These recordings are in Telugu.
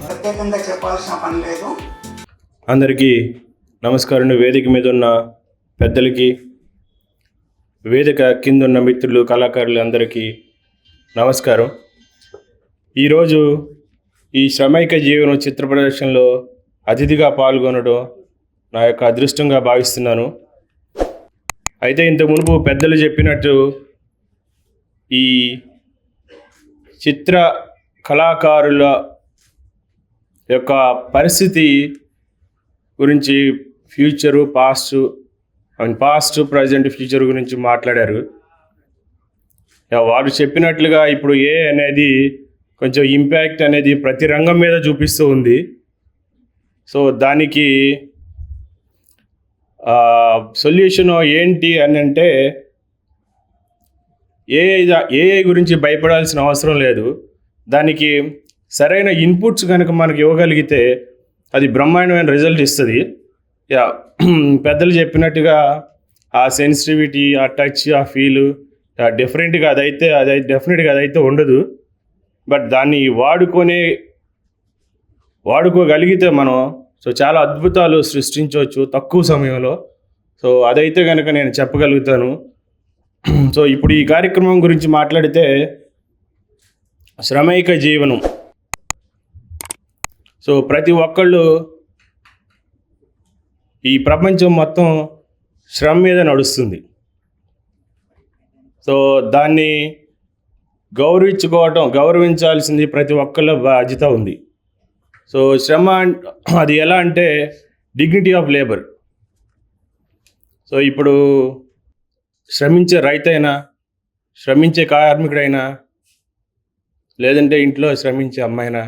ప్రత్యేకంగా చెప్పాల్సిన పని లేదు. అందరికీ నమస్కారం. వేదిక మీద ఉన్న పెద్దలకి, వేదిక కింద ఉన్న మిత్రులు, కళాకారులు అందరికీ నమస్కారం. ఈరోజు ఈ శ్రమైక జీవనం చిత్ర ప్రదర్శనలో అతిథిగా పాల్గొనడం నా యొక్క అదృష్టంగా భావిస్తున్నాను. అయితే ఇంత మునుపు పెద్దలు చెప్పినట్టు ఈ చిత్ర కళాకారుల యొక్క పరిస్థితి గురించి ఫ్యూచరు, పాస్ట్ ప్రజెంట్ ఫ్యూచర్ గురించి మాట్లాడారు. వారు చెప్పినట్లుగా ఇప్పుడు అనేది కొంచెం ఇంపాక్ట్ అనేది ప్రతి రంగం మీద చూపిస్తూ ఉంది. సో దానికి సొల్యూషన్ ఏంటి అని అంటే ఏఐ గురించి భయపడాల్సిన అవసరం లేదు. దానికి సరైన ఇన్పుట్స్ కనుక మనకు ఇవ్వగలిగితే అది బ్రహ్మాండమైన రిజల్ట్ ఇస్తుంది. పెద్దలు చెప్పినట్టుగా ఆ సెన్సిటివిటీ, ఆ టచ్, ఆ ఫీలు డెఫినెట్గా అదైతే ఉండదు. బట్ దాన్ని వాడుకోగలిగితే మనం చాలా అద్భుతాలు సృష్టించవచ్చు తక్కువ సమయంలో. సో అదైతే కనుక నేను చెప్పగలుగుతాను. సో ఇప్పుడు ఈ కార్యక్రమం గురించి మాట్లాడితే శ్రమైక జీవనం. సో ప్రతి ఒక్కళ్ళు ఈ ప్రపంచం మొత్తం శ్రమ మీద నడుస్తుంది. సో దాన్ని గౌరవించాల్సింది ప్రతి ఒక్కళ్ళ బాధ్యత ఉంది. సో శ్రమ అది ఎలా అంటే డిగ్నిటీ ఆఫ్ లేబర్. సో ఇప్పుడు శ్రమించే రైతైనా, శ్రమించే కార్మికుడైనా, లేదంటే ఇంట్లో శ్రమించే అమ్మాయినా,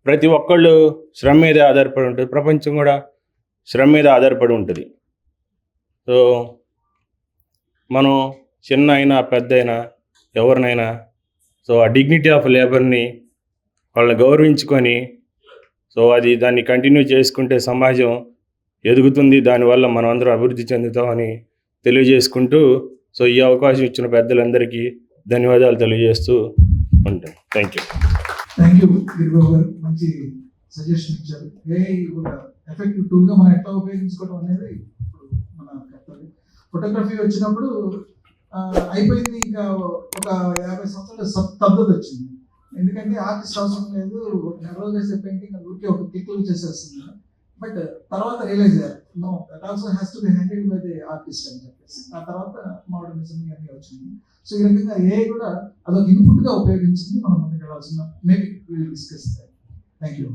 ప్రతి ఒక్కళ్ళు శ్రమ మీదే ఆధారపడి ఉంటుంది. ప్రపంచం కూడా శ్రమ మీద ఆధారపడి ఉంటుంది. సో మనం చిన్న అయినా పెద్ద అయినా ఎవరినైనా సో ఆ డిగ్నిటీ ఆఫ్ లేబర్ని వాళ్ళని గౌరవించుకొని సో దాన్ని కంటిన్యూ చేసుకుంటే సమాజం ఎదుగుతుంది. దానివల్ల మనం అందరం అభివృద్ధి చెందుతామని తెలియజేసుకుంటూ సో ఈ అవకాశం ఇచ్చిన పెద్దలందరికీ ధన్యవాదాలు తెలియజేస్తూ ఉంటాను. థ్యాంక్ యూ గిరిబాబు గారు, మంచి సజెషన్ ఇచ్చారు. ఏఐ కూడా ఎఫెక్టివ్ టూల్గా మనం ఎట్లా ఉపయోగించుకోవడం అనేది ఇప్పుడు మన కర్తవ్యం. ఫోటోగ్రఫీ వచ్చినప్పుడు అయిపోయింది, ఇంకా ఒక 50 సంవత్సరాలు స్తబ్దత వచ్చింది. ఎందుకంటే ఆర్టిస్ట్ అవసరం లేదు, నెల రోజులు వేసే పెయింటింగ్ ఊరికే ఒక క్లిక్లు చేసేస్తుంది. బట్ తర్వాత రియలైజ్ అయ్యారు, know that also has to be handled by the artist అని చెప్పేసి ఆ తర్వాత మోడర్నిజం ఇవన్నీ వచ్చింది. సో ఈ రకంగా ఏఐ కూడా అదొక ఇన్పుట్గా ఉపయోగించింది. మనం ముందుకు వెళ్ళాల్సిన maybe will discuss. Thank you.